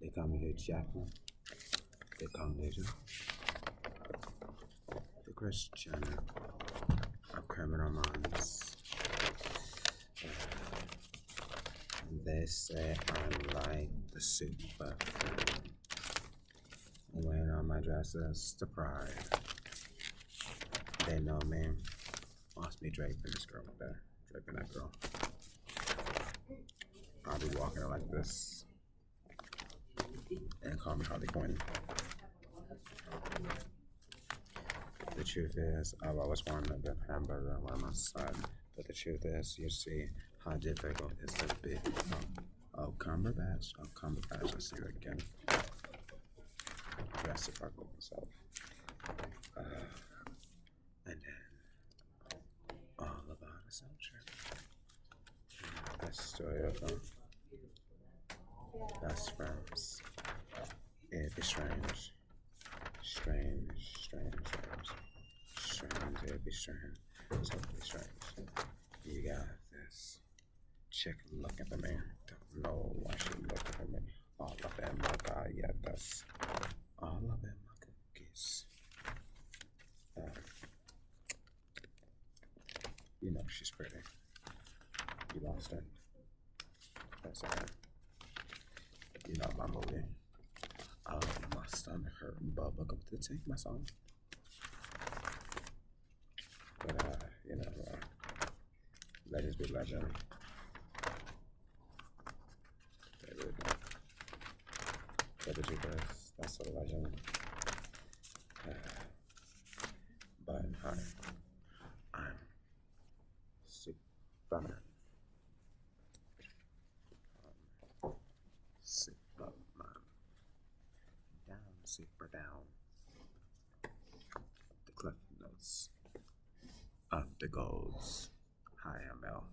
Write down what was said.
They call me Hugh Jackman. They call me the Christian Channel of Criminal Minds. They say I'm like the super. I'm wearing all my dresses to pride. They know me. Watch me draping this girl up there. Draping that girl. I'll be walking like this. And call me Harley Quinn. The truth is, I've always wanted a good hamburger by my side. But the truth is, you see how difficult it is to be. Oh, Cumberbatch. Oh, Cumberbatch. I see you again. Dress to fuck with myself. And then, all about a soldier. The story of them. Best friends. It'd be strange. Strange. It'd be strange. Totally strange. You got this chick looking for me. Don't know why she looking for me. All of them, my God, yeah, that's all of them, my cookies. You know she's pretty. You lost her. That's alright. You know my movie. My stomach hurt, but welcome to take my song. But you know, legends be legend. They really do. But the truth is, that's a legend. But hi, I'm Superman. Superman. Down, super down. The cliff notes of the golds. Hi, ML.